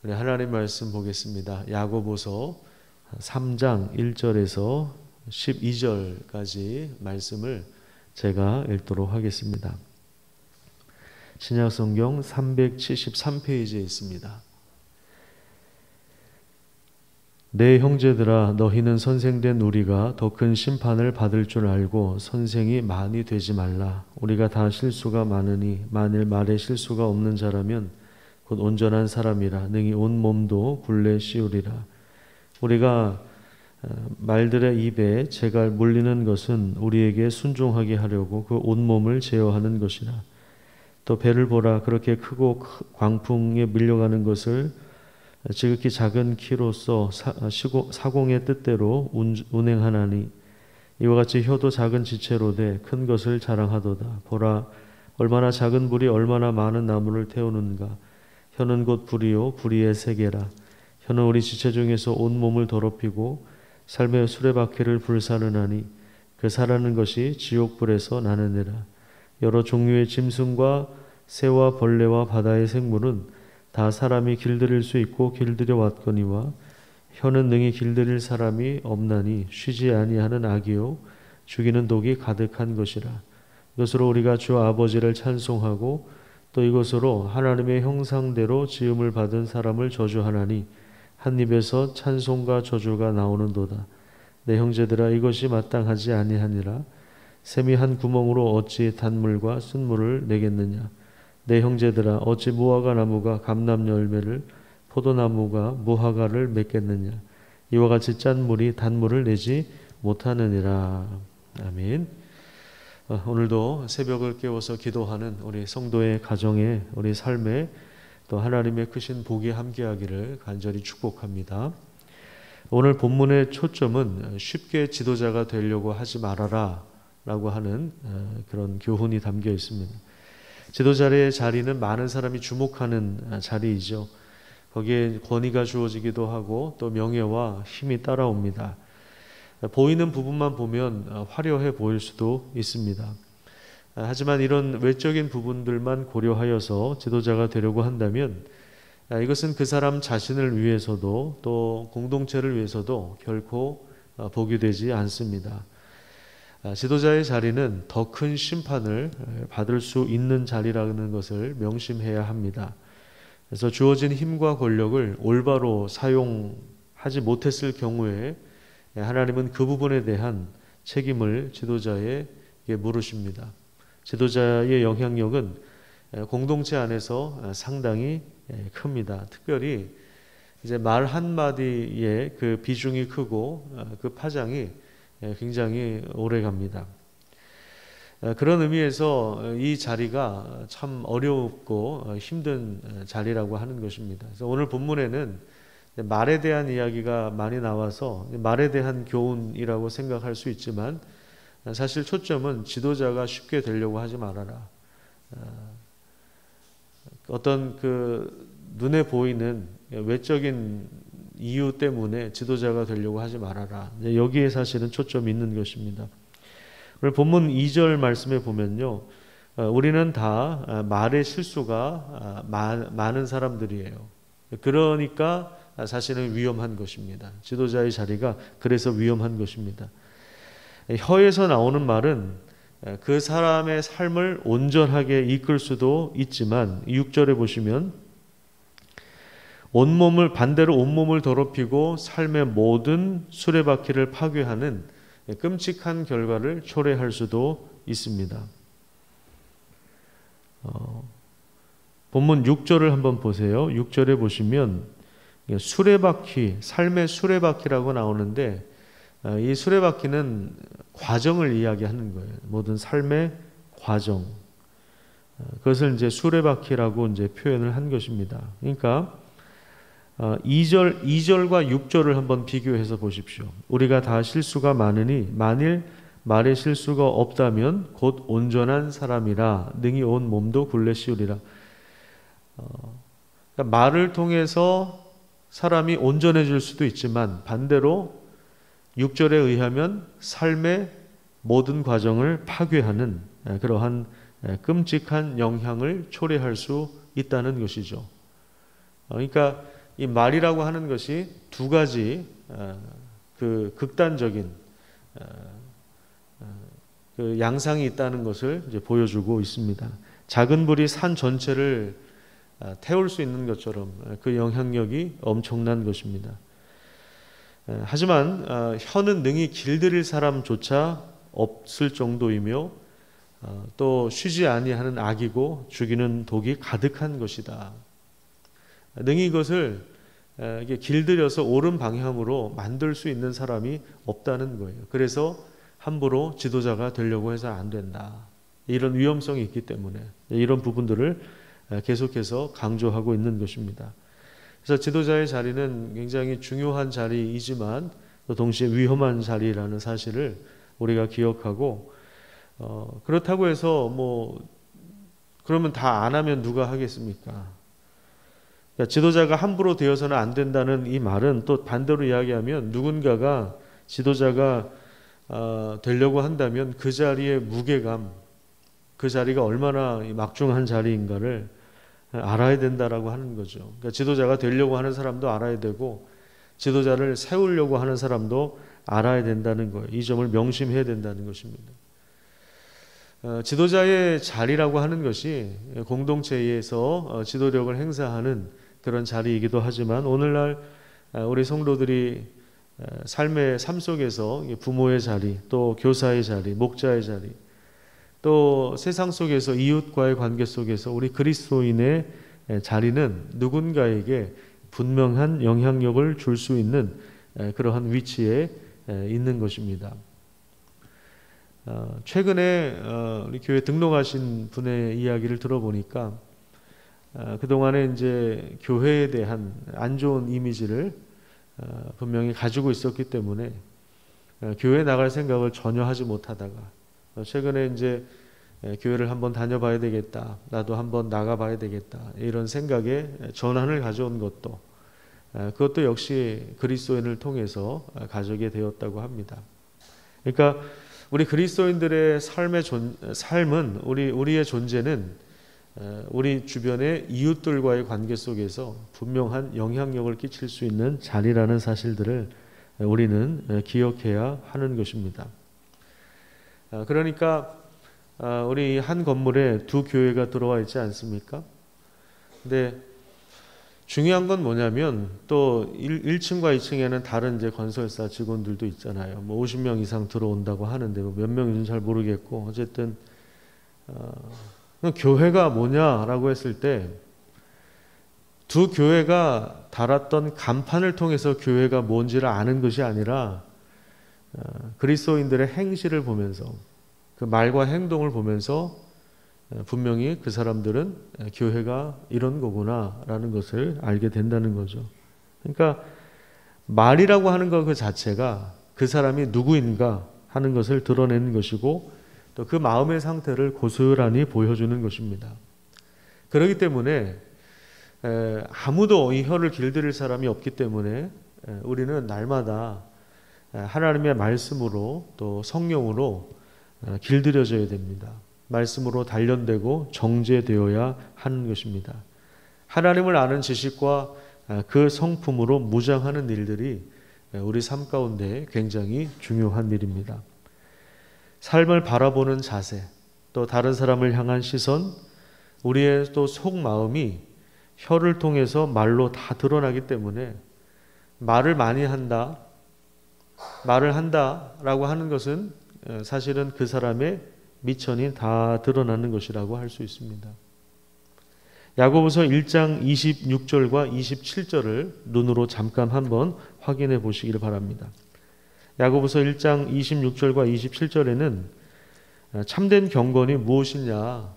우리 하나님 말씀 보겠습니다. 야고보서 3장 1절에서 12절까지 말씀을 제가 읽도록 하겠습니다. 신약성경 373페이지에 있습니다. 내 형제들아, 너희는 선생된 우리가 더 큰 심판을 받을 줄 알고 선생이 많이 되지 말라. 우리가 다 실수가 많으니 만일 말에 실수가 없는 자라면 곧 온전한 사람이라 능히 온 몸도 굴레 씌우리라. 우리가 말들의 입에 재갈 물리는 것은 우리에게 순종하게 하려고 그 온몸을 제어하는 것이라. 또 배를 보라. 그렇게 크고 광풍에 밀려가는 것을 지극히 작은 키로서 사공의 뜻대로 운행하나니 이와 같이 혀도 작은 지체로 돼 큰 것을 자랑하도다. 보라, 얼마나 작은 불이 얼마나 많은 나무를 태우는가. 혀는 곧 불이요 불의의 세계라. 혀는 우리 지체 중에서 온 몸을 더럽히고 삶의 수레바퀴를 불사르나니 그 사라는 것이 지옥불에서 나느니라. 여러 종류의 짐승과 새와 벌레와 바다의 생물은 다 사람이 길들일 수 있고 길들여 왔거니와 혀는 능히 길들일 사람이 없나니 쉬지 아니하는 악이요 죽이는 독이 가득한 것이라. 이것으로 우리가 주 아버지를 찬송하고 또 이것으로 하나님의 형상대로 지음을 받은 사람을 저주하나니 한 입에서 찬송과 저주가 나오는도다. 내 형제들아, 이것이 마땅하지 아니하니라. 샘이 한 구멍으로 어찌 단물과 순물을 내겠느냐. 내 형제들아, 어찌 무화과 나무가 감람 열매를 포도나무가 무화과를 맺겠느냐. 이와 같이 짠 물이 단물을 내지 못하느니라. 아멘. 오늘도 새벽을 깨워서 기도하는 우리 성도의 가정에, 우리 삶에 또 하나님의 크신 복이 함께하기를 간절히 축복합니다. 오늘 본문의 초점은 쉽게 지도자가 되려고 하지 말아라 라고 하는 그런 교훈이 담겨 있습니다. 지도자의 자리는 많은 사람이 주목하는 자리이죠. 거기에 권위가 주어지기도 하고 또 명예와 힘이 따라옵니다. 보이는 부분만 보면 화려해 보일 수도 있습니다. 하지만 이런 외적인 부분들만 고려하여서 지도자가 되려고 한다면 이것은 그 사람 자신을 위해서도 또 공동체를 위해서도 결코 복이 되지 않습니다. 지도자의 자리는 더 큰 심판을 받을 수 있는 자리라는 것을 명심해야 합니다. 그래서 주어진 힘과 권력을 올바로 사용하지 못했을 경우에 하나님은 그 부분에 대한 책임을 지도자에게 물으십니다. 지도자의 영향력은 공동체 안에서 상당히 큽니다. 특별히 이제 말 한마디의 그 비중이 크고 그 파장이 굉장히 오래 갑니다. 그런 의미에서 이 자리가 참 어렵고 힘든 자리라고 하는 것입니다. 그래서 오늘 본문에는 말에 대한 이야기가 많이 나와서 말에 대한 교훈이라고 생각할 수 있지만 사실 초점은 지도자가 쉽게 되려고 하지 말아라. 어떤 그 눈에 보이는 외적인 이유 때문에 지도자가 되려고 하지 말아라. 여기에 사실은 초점이 있는 것입니다. 오늘 본문 2절 말씀에 보면요. 우리는 다 말에 실수가 많은 사람들이에요. 그러니까 사실은 위험한 것입니다. 지도자의 자리가 그래서 위험한 것입니다. 혀에서 나오는 말은 그 사람의 삶을 온전하게 이끌 수도 있지만 6절에 보시면 반대로 온몸을 더럽히고 삶의 모든 수레바퀴를 파괴하는 끔찍한 결과를 초래할 수도 있습니다. 본문 6절을 한번 보세요. 6절에 보시면 수레바퀴, 삶의 수레바퀴라고 나오는데 이 수레바퀴는 과정을 이야기하는 거예요. 모든 삶의 과정. 그것을 이제 수레바퀴라고 이제 표현을 한 것입니다. 그러니까 2절과 6절을 한번 비교해서 보십시오. 우리가 다 실수가 많으니 만일 말에 실수가 없다면 곧 온전한 사람이라 능히 온 몸도 굴레 씌우리라. 그러니까 말을 통해서 사람이 온전해질 수도 있지만 반대로 6절에 의하면 삶의 모든 과정을 파괴하는 그러한 끔찍한 영향을 초래할 수 있다는 것이죠. 그러니까 이 말이라고 하는 것이 두 가지 그 극단적인 그 양상이 있다는 것을 이제 보여주고 있습니다. 작은 불이 산 전체를 태울 수 있는 것처럼 그 영향력이 엄청난 것입니다. 하지만 혀는 능히 길들일 사람조차 없을 정도이며 또 쉬지 아니하는 악이고 죽이는 독이 가득한 것이다. 능히 이것을 이게 길들여서 옳은 방향으로 만들 수 있는 사람이 없다는 거예요. 그래서 함부로 지도자가 되려고 해서 안 된다. 이런 위험성이 있기 때문에 이런 부분들을 계속해서 강조하고 있는 것입니다. 그래서 지도자의 자리는 굉장히 중요한 자리이지만 또 동시에 위험한 자리라는 사실을 우리가 기억하고 그렇다고 해서 그러면 다 안 하면 누가 하겠습니까? 그러니까 지도자가 함부로 되어서는 안 된다는 이 말은 또 반대로 이야기하면 누군가가 지도자가 되려고 한다면 그 자리의 무게감, 그 자리가 얼마나 막중한 자리인가를 알아야 된다라고 하는 거죠. 그러니까 지도자가 되려고 하는 사람도 알아야 되고 지도자를 세우려고 하는 사람도 알아야 된다는 거예요. 이 점을 명심해야 된다는 것입니다. 지도자의 자리라고 하는 것이 공동체에서 지도력을 행사하는 그런 자리이기도 하지만 오늘날 우리 성도들이 삶의 삶 속에서 부모의 자리, 또 교사의 자리, 목자의 자리, 또 세상 속에서 이웃과의 관계 속에서 우리 그리스도인의 자리는 누군가에게 분명한 영향력을 줄 수 있는 그러한 위치에 있는 것입니다. 최근에 우리 교회 등록하신 분의 이야기를 들어보니까 그동안에 이제 교회에 대한 안 좋은 이미지를 분명히 가지고 있었기 때문에 교회에 나갈 생각을 전혀 하지 못하다가 최근에 이제 교회를 한번 다녀봐야 되겠다, 나도 한번 나가봐야 되겠다, 이런 생각에 전환을 가져온 것도 그것도 역시 그리스도인을 통해서 가져게 되었다고 합니다. 그러니까 우리 그리스도인들의 삶은 우리의 존재는 우리 주변의 이웃들과의 관계 속에서 분명한 영향력을 끼칠 수 있는 자리라는 사실들을 우리는 기억해야 하는 것입니다. 그러니까 우리 한 건물에 두 교회가 들어와 있지 않습니까? 근데 중요한 건 뭐냐면 또 1층과 2층에는 다른 이제 건설사 직원들도 있잖아요. 50명 이상 들어온다고 하는데 몇 명인지는 잘 모르겠고 어쨌든 교회가 뭐냐라고 했을 때 두 교회가 달았던 간판을 통해서 교회가 뭔지를 아는 것이 아니라 그리스도인들의 행실을 보면서 그 말과 행동을 보면서 분명히 그 사람들은 교회가 이런 거구나라는 것을 알게 된다는 거죠. 그러니까 말이라고 하는 것 그 자체가 그 사람이 누구인가 하는 것을 드러내는 것이고 또 그 마음의 상태를 고스란히 보여주는 것입니다. 그렇기 때문에 아무도 이 혀를 길들일 사람이 없기 때문에 우리는 날마다 하나님의 말씀으로 또 성령으로 길들여져야 됩니다. 말씀으로 단련되고 정죄되어야 하는 것입니다. 하나님을 아는 지식과 그 성품으로 무장하는 일들이 우리 삶 가운데 굉장히 중요한 일입니다. 삶을 바라보는 자세, 또 다른 사람을 향한 시선, 우리의 또 속마음이 혀를 통해서 말로 다 드러나기 때문에 말을 많이 한다, 말을 한다라고 하는 것은 사실은 그 사람의 미천이 다 드러나는 것이라고 할 수 있습니다. 야고보서 1장 26절과 27절을 눈으로 잠깐 한번 확인해 보시기를 바랍니다. 야고보서 1장 26절과 27절에는 참된 경건이 무엇이냐,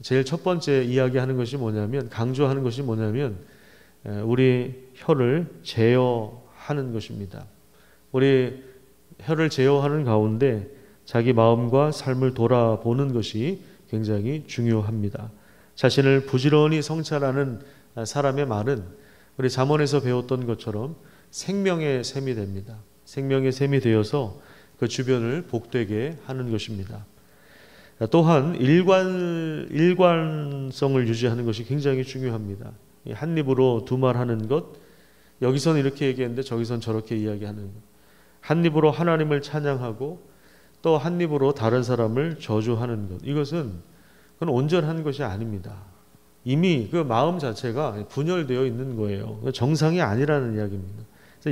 제일 첫 번째 이야기하는 것이 뭐냐면, 강조하는 것이 뭐냐면 우리 혀를 제어하는 것입니다. 우리 혀를 제어하는 가운데 자기 마음과 삶을 돌아보는 것이 굉장히 중요합니다. 자신을 부지런히 성찰하는 사람의 말은 우리 잠언에서 배웠던 것처럼 생명의 샘이 됩니다. 생명의 샘이 되어서 그 주변을 복되게 하는 것입니다. 또한 일관성을 유지하는 것이 굉장히 중요합니다. 한 입으로 두 말 하는 것, 여기서는 이렇게 얘기했는데 저기서는 저렇게 이야기하는 것. 한 입으로 하나님을 찬양하고 또 한 입으로 다른 사람을 저주하는 것. 이것은 그건 온전한 것이 아닙니다. 이미 그 마음 자체가 분열되어 있는 거예요. 정상이 아니라는 이야기입니다.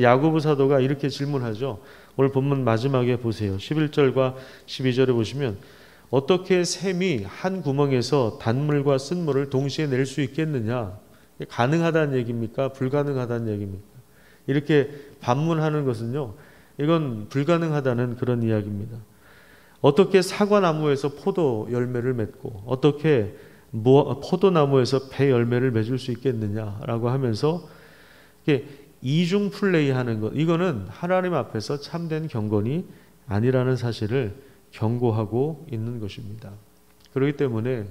야고보 사도가 이렇게 질문하죠. 오늘 본문 마지막에 보세요. 11절과 12절에 보시면 어떻게 샘이 한 구멍에서 단물과 쓴물을 동시에 낼 수 있겠느냐? 가능하다는 얘기입니까? 불가능하다는 얘기입니까? 이렇게 반문하는 것은요, 이건 불가능하다는 그런 이야기입니다. 어떻게 사과나무에서 포도 열매를 맺고 어떻게 포도나무에서 배 열매를 맺을 수 있겠느냐라고 하면서 이중 플레이하는 것, 이거는 하나님 앞에서 참된 경건이 아니라는 사실을 경고하고 있는 것입니다. 그렇기 때문에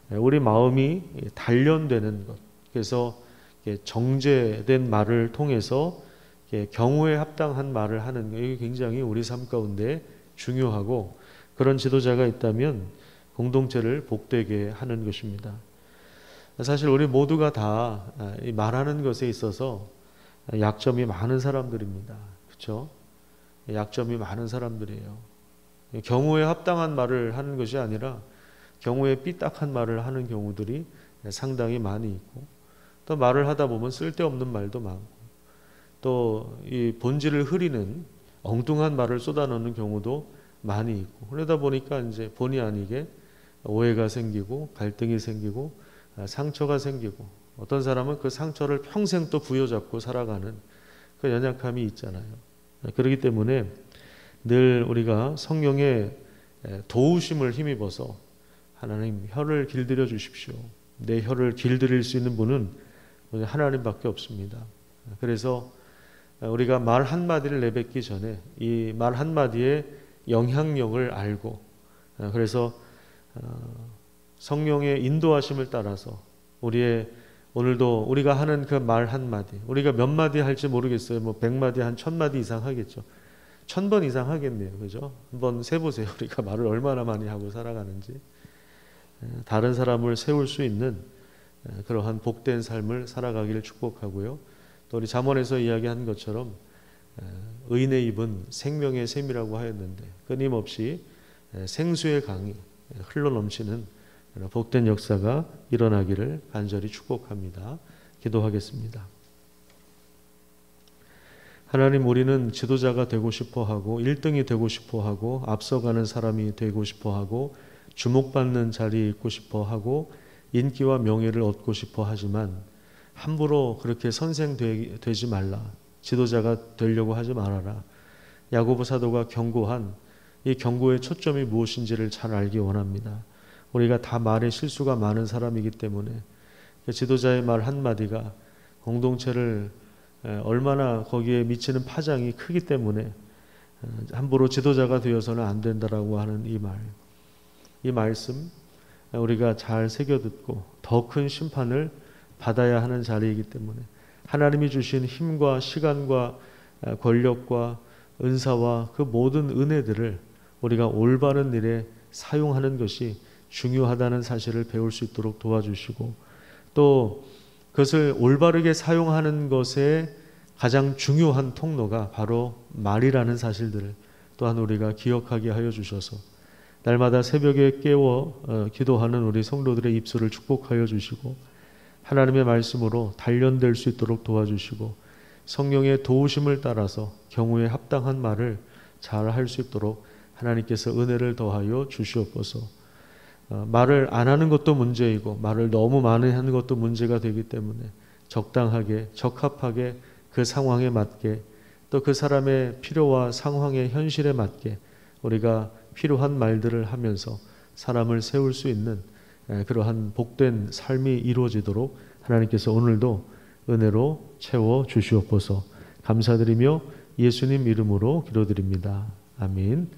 우리 마음이 단련되는 것, 그래서 정제된 말을 통해서 경우에 합당한 말을 하는 것, 이게 굉장히 우리 삶 가운데 중요하고, 그런 지도자가 있다면 공동체를 복되게 하는 것입니다. 사실 우리 모두가 다 말하는 것에 있어서 약점이 많은 사람들입니다. 그렇죠? 약점이 많은 사람들이에요. 경우에 합당한 말을 하는 것이 아니라 경우에 삐딱한 말을 하는 경우들이 상당히 많이 있고, 또 말을 하다 보면 쓸데없는 말도 많고, 또 이 본질을 흐리는 엉뚱한 말을 쏟아넣는 경우도 많이 있고, 그러다 보니까 이제 본의 아니게 오해가 생기고 갈등이 생기고 상처가 생기고, 어떤 사람은 그 상처를 평생 또 부여잡고 살아가는 그 연약함이 있잖아요. 그렇기 때문에 늘 우리가 성령의 도우심을 힘입어서 하나님 혀를 길들여 주십시오. 내 혀를 길들일 수 있는 분은 하나님밖에 없습니다. 그래서 우리가 말 한마디를 내뱉기 전에 이 말 한마디의 영향력을 알고, 그래서 성령의 인도하심을 따라서 오늘도 우리가 하는 그 말 한마디, 우리가 몇 마디 할지 모르겠어요. 뭐 100마디, 한 1000마디 이상 하겠죠. 1000번 이상 하겠네요. 그죠? 한번 세보세요. 우리가 말을 얼마나 많이 하고 살아가는지. 다른 사람을 세울 수 있는 그러한 복된 삶을 살아가기를 축복하고요. 또 우리 잠언에서 이야기한 것처럼 의인의 입은 생명의 샘이라고 하였는데, 끊임없이 생수의 강이 흘러넘치는 복된 역사가 일어나기를 간절히 축복합니다. 기도하겠습니다. 하나님, 우리는 지도자가 되고 싶어하고 1등이 되고 싶어하고 앞서가는 사람이 되고 싶어하고 주목받는 자리에 있고 싶어하고 인기와 명예를 얻고 싶어하지만 함부로 그렇게 선생되지 말라. 지도자가 되려고 하지 말아라. 야고보 사도가 경고한 이 경고의 초점이 무엇인지를 잘 알기 원합니다. 우리가 다 말에 실수가 많은 사람이기 때문에 지도자의 말 한마디가 공동체를 얼마나 거기에 미치는 파장이 크기 때문에 함부로 지도자가 되어서는 안 된다라고 하는 이 말씀 우리가 잘 새겨듣고 더 큰 심판을 받아야 하는 자리이기 때문에 하나님이 주신 힘과 시간과 권력과 은사와 그 모든 은혜들을 우리가 올바른 일에 사용하는 것이 중요하다는 사실을 배울 수 있도록 도와주시고, 또 그것을 올바르게 사용하는 것에 가장 중요한 통로가 바로 말이라는 사실들을 또한 우리가 기억하게 하여 주셔서 날마다 새벽에 깨워 기도하는 우리 성도들의 입술을 축복하여 주시고, 하나님의 말씀으로 단련될 수 있도록 도와주시고, 성령의 도우심을 따라서 경우에 합당한 말을 잘 할 수 있도록 하나님께서 은혜를 더하여 주시옵소서. 말을 안 하는 것도 문제이고 말을 너무 많이 하는 것도 문제가 되기 때문에 적당하게 적합하게 그 상황에 맞게 또 그 사람의 필요와 상황의 현실에 맞게 우리가 필요한 말들을 하면서 사람을 세울 수 있는 그러한 복된 삶이 이루어지도록 하나님께서 오늘도 은혜로 채워 주시옵소서. 감사드리며 예수님 이름으로 기도드립니다. 아멘.